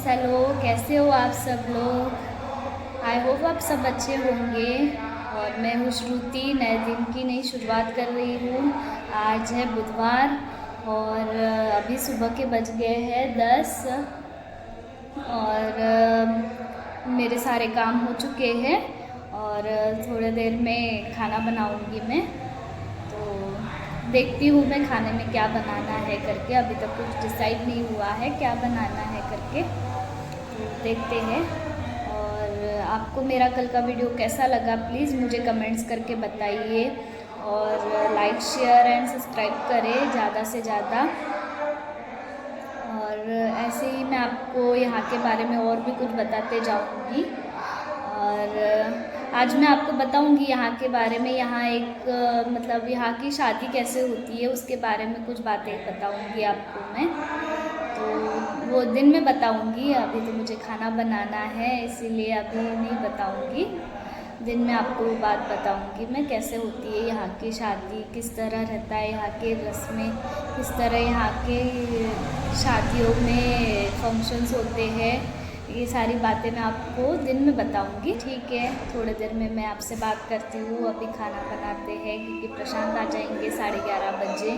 Hello, कैसे हो आप सब लोग। आई होप आप सब अच्छे होंगे। और मैं हूँ श्रुति, नए दिन की नई शुरुआत कर रही हूँ। आज है बुधवार और अभी सुबह के बज गए हैं 10 और मेरे सारे काम हो चुके हैं और थोड़ी देर में खाना बनाऊँगी मैं। तो देखती हूँ मैं खाने में क्या बनाना है करके। अभी तक कुछ डिसाइड नहीं हुआ है क्या बनाना है करके, तो देखते हैं। और आपको मेरा कल का वीडियो कैसा लगा प्लीज़ मुझे कमेंट्स करके बताइए और लाइक शेयर एंड सब्सक्राइब करें ज़्यादा से ज़्यादा। और ऐसे ही मैं आपको यहाँ के बारे में और भी कुछ बताते जाऊँगी। और आज मैं आपको बताऊंगी यहाँ के बारे में। यहाँ एक मतलब यहाँ की शादी कैसे होती है उसके बारे में कुछ बातें बताऊंगी आपको मैं। तो वो दिन में बताऊंगी, अभी तो मुझे खाना बनाना है इसीलिए अभी नहीं बताऊंगी। दिन में आपको वो बात बताऊंगी मैं कैसे होती है यहाँ की शादी, किस तरह रहता है यहाँ के रस्में, किस तरह यहाँ के शादियों में फंक्शंस होते हैं। ये सारी बातें मैं आपको दिन में बताऊंगी, ठीक है। थोड़ी देर में मैं आपसे बात करती हूँ। अभी खाना बनाते हैं क्योंकि प्रशांत आ जाएंगे 11:30 बजे।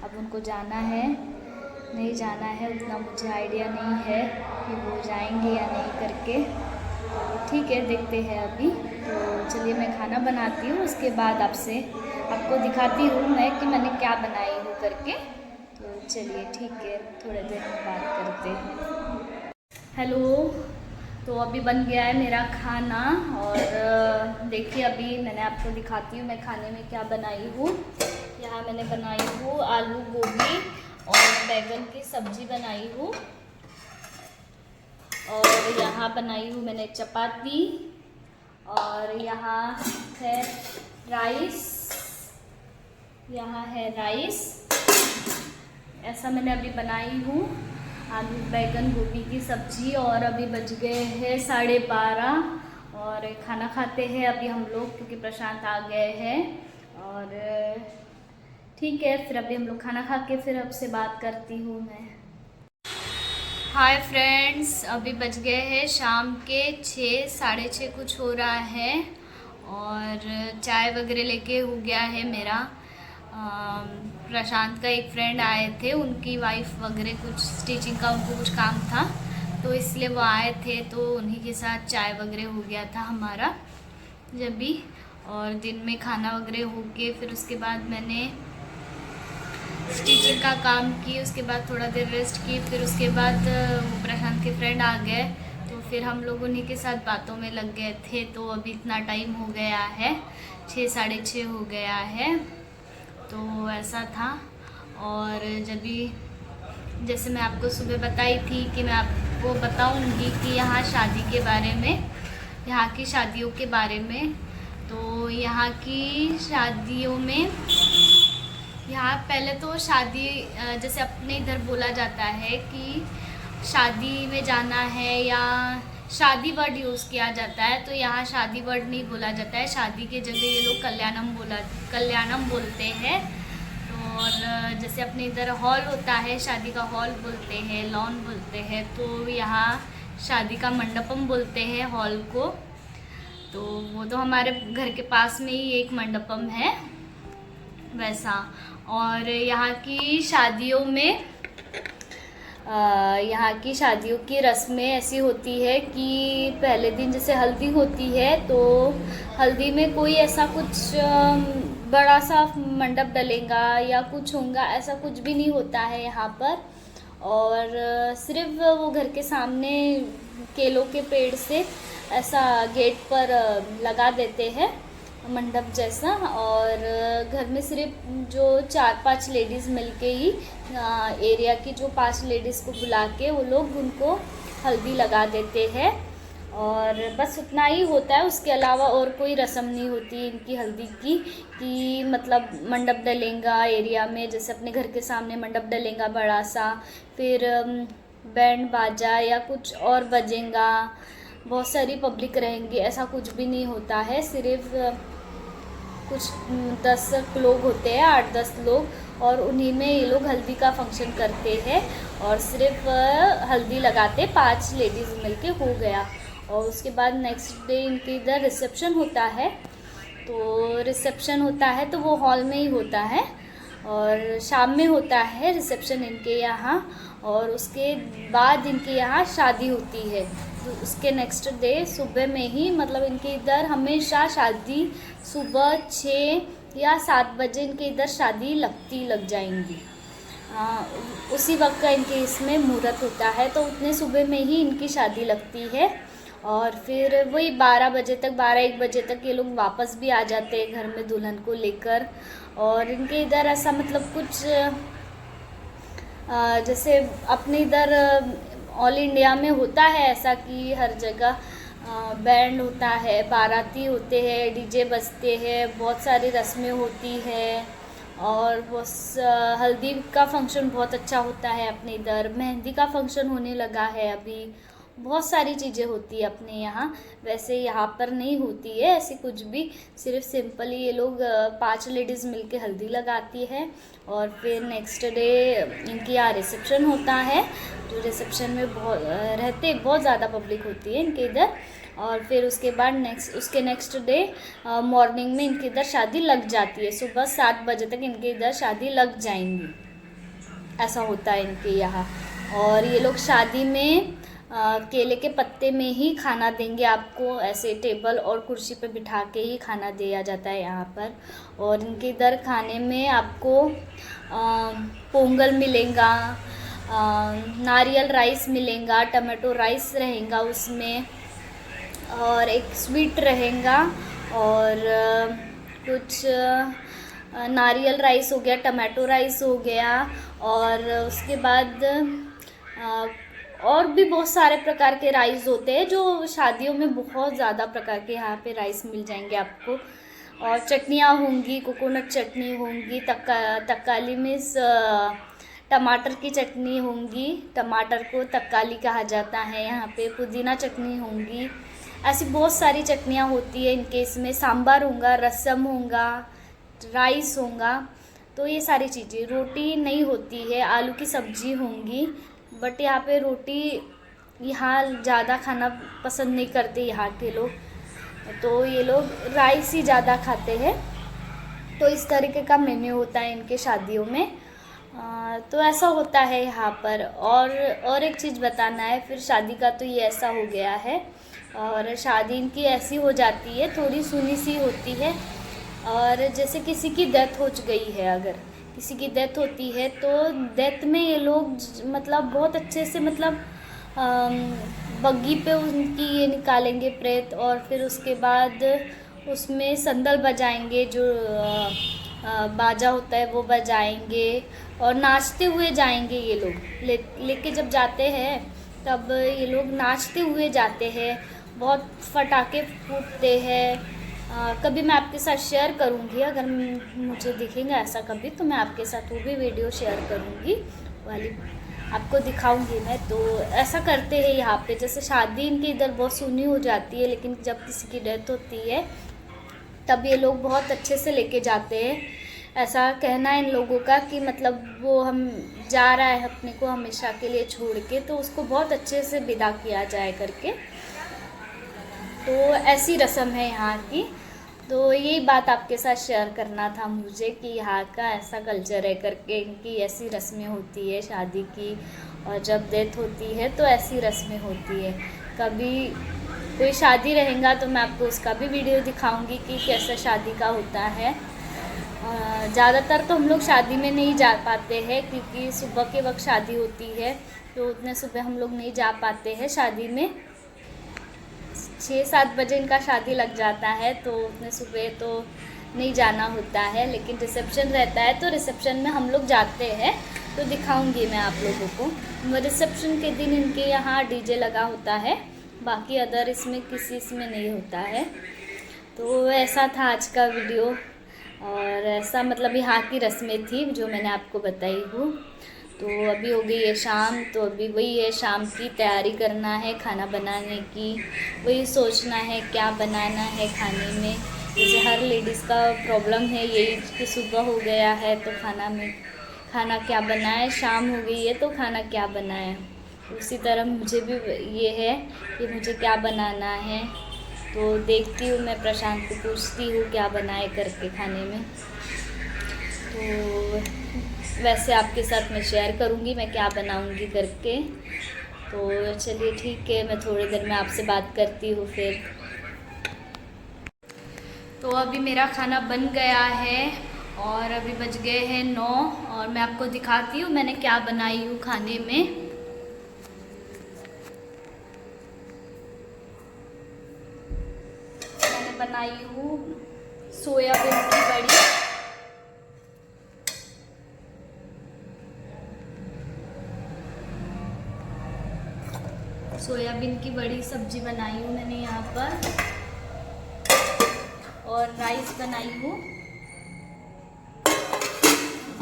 अब उनको जाना है नहीं जाना है उतना मुझे आइडिया नहीं है कि वो जाएंगे या नहीं करके। तो ठीक है, देखते हैं अभी। तो चलिए मैं खाना बनाती हूँ, उसके बाद आपको दिखाती हूँ मैं कि मैंने क्या बनाई हूँ करके। तो चलिए ठीक है, थोड़ी देर में बात करते हैं। हेलो, तो अभी बन गया है मेरा खाना और देखिए अभी मैंने आपको दिखाती हूँ मैं खाने में क्या बनाई हूँ। यहाँ मैंने बनाई हूँ आलू गोभी और बैगन की सब्जी बनाई हूँ। और यहाँ बनाई हूँ मैंने चपाती और यहाँ है राइस, यहाँ है राइस। ऐसा मैंने अभी बनाई हूँ आलू बैगन गोभी की सब्जी। और अभी बज गए हैं 12:30 और खाना खाते हैं अभी हम लोग क्योंकि प्रशांत आ गए हैं। और ठीक है, फिर अभी हम लोग खाना खा के फिर आपसे बात करती हूँ मैं। हाय फ्रेंड्स, अभी बज गए हैं शाम के 6, 6:30 कुछ हो रहा है और चाय वगैरह लेके हो गया है मेरा। प्रशांत का एक फ्रेंड आए थे, उनकी वाइफ वगैरह कुछ स्टिचिंग का उनको कुछ काम था तो इसलिए वो आए थे, तो उन्हीं के साथ चाय वगैरह हो गया था हमारा जब भी। और दिन में खाना वगैरह हो के फिर उसके बाद मैंने स्टिचिंग का काम की, उसके बाद थोड़ा देर रेस्ट की। फिर उसके बाद वो प्रशांत के फ्रेंड आ गए तो फिर हम लोग उन्हीं के साथ बातों में लग गए थे। तो अभी इतना टाइम हो गया है, 6, 6:30 हो गया है। तो ऐसा था। और जब भी जैसे मैं आपको सुबह बताई थी कि मैं आपको बताऊंगी कि यहाँ शादी के बारे में, यहाँ की शादियों के बारे में। तो यहाँ की शादियों में यहाँ पहले तो शादी जैसे अपने इधर बोला जाता है कि शादी में जाना है या शादी वर्ड यूज़ किया जाता है, तो यहाँ शादी वर्ड नहीं बोला जाता है। शादी के जगह ये लोग कल्याणम बोलते हैं। तो और जैसे अपने इधर हॉल होता है, शादी का हॉल बोलते हैं, लॉन बोलते हैं, तो यहाँ शादी का मंडपम बोलते हैं हॉल को। तो वो तो हमारे घर के पास में ही एक मंडपम है वैसा। और यहाँ की शादियों में यहाँ की शादियों की रस्में ऐसी होती है कि पहले दिन जैसे हल्दी होती है तो हल्दी में कोई ऐसा कुछ बड़ा सा मंडप डलेगा या कुछ होगा, ऐसा कुछ भी नहीं होता है यहाँ पर। और सिर्फ वो घर के सामने केलों के पेड़ से ऐसा गेट पर लगा देते हैं मंडप जैसा। और घर में सिर्फ जो 4-5 लेडीज़ मिलके ही एरिया की जो 5 लेडीज़ को बुला के वो लोग उनको हल्दी लगा देते हैं और बस उतना ही होता है। उसके अलावा और कोई रस्म नहीं होती इनकी हल्दी की कि मतलब मंडप डलेगा एरिया में, जैसे अपने घर के सामने मंडप डलेगा बड़ा सा, फिर बैंड बाजा या कुछ और बजेगा, बहुत सारी पब्लिक रहेंगी, ऐसा कुछ भी नहीं होता है। सिर्फ कुछ 10 लोग होते हैं, 8-10 लोग, और उन्हीं में ये लोग हल्दी का फंक्शन करते हैं। और सिर्फ हल्दी लगाते 5 लेडीज़ मिलके हो गया। और उसके बाद नेक्स्ट डे इनके इधर रिसेप्शन होता है। तो रिसेप्शन होता है तो वो हॉल में ही होता है, और शाम में होता है रिसेप्शन इनके यहाँ। और उसके बाद इनके यहाँ शादी होती है। तो उसके नेक्स्ट डे सुबह में ही, मतलब इनके इधर हमेशा शादी सुबह 6 या 7 बजे इनके इधर शादी लग जाएंगी। उसी वक्त का इनके इसमें मुहूर्त होता है, तो उतने सुबह में ही इनकी शादी लगती है। और फिर वही 12-1 बजे तक ये लोग वापस भी आ जाते हैं घर में दुल्हन को लेकर। और इनके इधर ऐसा मतलब कुछ जैसे अपने इधर ऑल इंडिया में होता है ऐसा कि हर जगह बैंड होता है, बाराती होते हैं, डीजे बजते हैं, बहुत सारी रस्में होती है। और वो हल्दी का फंक्शन बहुत अच्छा होता है अपने इधर, मेहंदी का फंक्शन होने लगा है अभी, बहुत सारी चीज़ें होती है अपने यहाँ। वैसे यहाँ पर नहीं होती है ऐसी कुछ भी, सिर्फ सिंपली ये लोग 5 लेडीज़ मिलके हल्दी लगाती है। और फिर नेक्स्ट डे इनके यहाँ रिसेप्शन होता है, जो रिसेप्शन में बहुत ज़्यादा पब्लिक होती है इनके इधर। और फिर उसके बाद उसके नेक्स्ट डे मॉर्निंग में इनके इधर शादी लग जाती है, सुबह 7 बजे तक इनके इधर शादी लग जाएंगी, ऐसा होता है इनके यहाँ। और ये लोग शादी में केले के पत्ते में ही खाना देंगे आपको, ऐसे टेबल और कुर्सी पे बिठा के ही खाना दिया जाता है यहाँ पर। और इनके इधर खाने में आपको पोंगल मिलेगा, नारियल राइस मिलेगा, टमाटो राइस रहेगा उसमें, और एक स्वीट रहेगा, और कुछ नारियल राइस हो गया, टमाटो राइस हो गया। और उसके बाद और भी बहुत सारे प्रकार के राइस होते हैं, जो शादियों में बहुत ज़्यादा प्रकार के यहाँ पे राइस मिल जाएंगे आपको। और चटनियाँ होंगी, कोकोनट चटनी होंगी, तक्काली में टमाटर की चटनी होंगी, टमाटर को तक्काली कहा जाता है यहाँ पे, पुदीना चटनी होंगी, ऐसी बहुत सारी चटनियाँ होती है इनके इसमें। सांभर होगा, रसम होगा, राइस होगा, तो ये सारी चीज़ें। रोटी नहीं होती है, आलू की सब्ज़ी होंगी, बट यहाँ पे रोटी यहाँ ज़्यादा खाना पसंद नहीं करते यहाँ के लोग, तो ये लोग राइस ही ज़्यादा खाते हैं। तो इस तरीके का मेन्यू होता है इनके शादियों में। तो ऐसा होता है यहाँ पर। और एक चीज़ बताना है फिर, शादी का तो ये ऐसा हो गया है। और शादी इनकी ऐसी हो जाती है, थोड़ी सुनी सी होती है। और जैसे किसी की डेथ हो गई है, अगर किसी की डेथ होती है तो डेथ में ये लोग मतलब बहुत अच्छे से, मतलब बग्गी पे उनकी ये निकालेंगे प्रेत, और फिर उसके बाद उसमें संदल बजाएंगे, जो बाजा होता है वो बजाएंगे, और नाचते हुए जाएंगे ये लोग। लेके जब जाते हैं तब ये लोग नाचते हुए जाते हैं, बहुत फटाके फूटते हैं। कभी मैं आपके साथ शेयर करूँगी, अगर मुझे दिखेगा ऐसा कभी तो मैं आपके साथ वो भी वीडियो शेयर करूँगी, वाली आपको दिखाऊंगी मैं। तो ऐसा करते हैं यहाँ पे। जैसे शादी इनकी इधर बहुत सुनी हो जाती है, लेकिन जब किसी की डेथ होती है तब ये लोग बहुत अच्छे से लेके जाते हैं। ऐसा कहना है इन लोगों का कि मतलब वो हम जा रहा है अपने को हमेशा के लिए छोड़ के, तो उसको बहुत अच्छे से विदा किया जाए करके। तो ऐसी रस्म है यहाँ की। तो यही बात आपके साथ शेयर करना था मुझे कि यहाँ का ऐसा कल्चर है करके, इनकी ऐसी रस्में होती है शादी की। और जब डेथ होती है तो ऐसी रस्में होती है। कभी कोई शादी रहेगा तो मैं आपको उसका भी वीडियो दिखाऊंगी कि कैसा शादी का होता है। ज़्यादातर तो हम लोग शादी में नहीं जा पाते हैं, क्योंकि सुबह के वक्त शादी होती है, तो उतने सुबह हम लोग नहीं जा पाते हैं शादी में। 6-7 बजे इनका शादी लग जाता है, तो उतने सुबह तो नहीं जाना होता है। लेकिन रिसेप्शन रहता है तो रिसेप्शन में हम लोग जाते हैं, तो दिखाऊंगी मैं आप लोगों को। रिसेप्शन के दिन इनके यहाँ डीजे लगा होता है, बाकी अदर इसमें इसमें नहीं होता है। तो ऐसा था आज का वीडियो, और ऐसा मतलब यहाँ की रस्में थी जो मैंने आपको बताई हूँ। तो अभी हो गई है शाम, तो अभी वही है, शाम की तैयारी करना है खाना बनाने की, वही सोचना है क्या बनाना है खाने में, जैसे हर लेडीज़ का प्रॉब्लम है यही कि सुबह हो गया है तो खाना क्या बनाए, शाम हो गई है तो खाना क्या बनाए। उसी तरह मुझे भी ये है कि मुझे क्या बनाना है। तो देखती हूँ, मैं प्रशांत को पूछती हूँ क्या बनाए करके खाने में। तो वैसे आपके साथ मैं शेयर करूँगी मैं क्या बनाऊँगी करके। तो चलिए ठीक है, मैं थोड़ी देर में आपसे बात करती हूँ फिर। तो अभी मेरा खाना बन गया है और अभी बज गए हैं 9 और मैं आपको दिखाती हूँ मैंने क्या बनाई हूँ खाने में। मैंने बनाई हूँ सोयाबीन की बड़ी। सोयाबीन की बड़ी सब्जी बनाई हूँ मैंने यहाँ पर, और राइस बनाई हूँ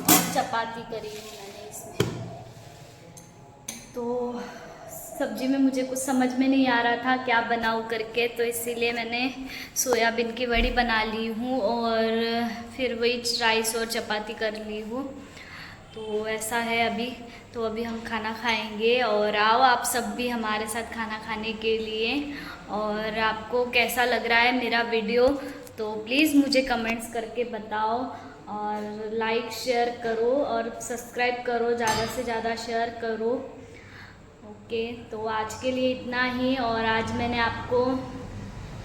और चपाती करी हूँ मैंने इसमें। तो सब्जी में मुझे कुछ समझ में नहीं आ रहा था क्या बनाऊँ करके, तो इसीलिए मैंने सोयाबीन की बड़ी बना ली हूँ और फिर वही राइस और चपाती कर ली हूँ। तो ऐसा है अभी। तो अभी हम खाना खाएंगे और आओ आप सब भी हमारे साथ खाना खाने के लिए। और आपको कैसा लग रहा है मेरा वीडियो तो प्लीज़ मुझे कमेंट्स करके बताओ, और लाइक शेयर करो और सब्सक्राइब करो, ज़्यादा से ज़्यादा शेयर करो। ओके, तो आज के लिए इतना ही। और आज मैंने आपको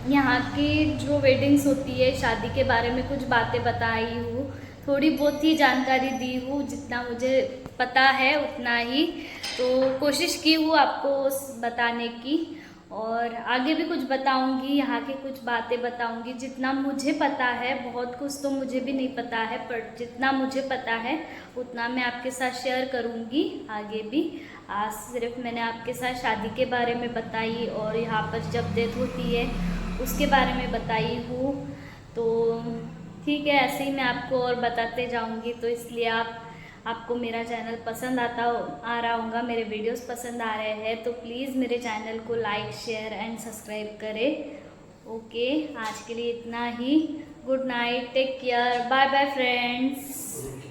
यहाँ की जो वेडिंग्स होती है शादी के बारे में कुछ बातें बताई हूँ, थोड़ी बहुत ही जानकारी दी हूँ, जितना मुझे पता है उतना ही। तो कोशिश की हूँ आपको बताने की, और आगे भी कुछ बताऊँगी, यहाँ की कुछ बातें बताऊँगी जितना मुझे पता है। बहुत कुछ तो मुझे भी नहीं पता है, पर जितना मुझे पता है उतना मैं आपके साथ शेयर करूँगी आगे भी। आज सिर्फ मैंने आपके साथ शादी के बारे में बताई और यहाँ पर जब डेथ होती है उसके बारे में बताई हूँ। तो ठीक है, ऐसे ही मैं आपको और बताते जाऊँगी। तो इसलिए आपको मेरा चैनल पसंद आ रहा होगा, मेरे वीडियोस पसंद आ रहे हैं तो प्लीज़ मेरे चैनल को लाइक शेयर एंड सब्सक्राइब करें। ओके, आज के लिए इतना ही। Good night, take care, bye bye friends.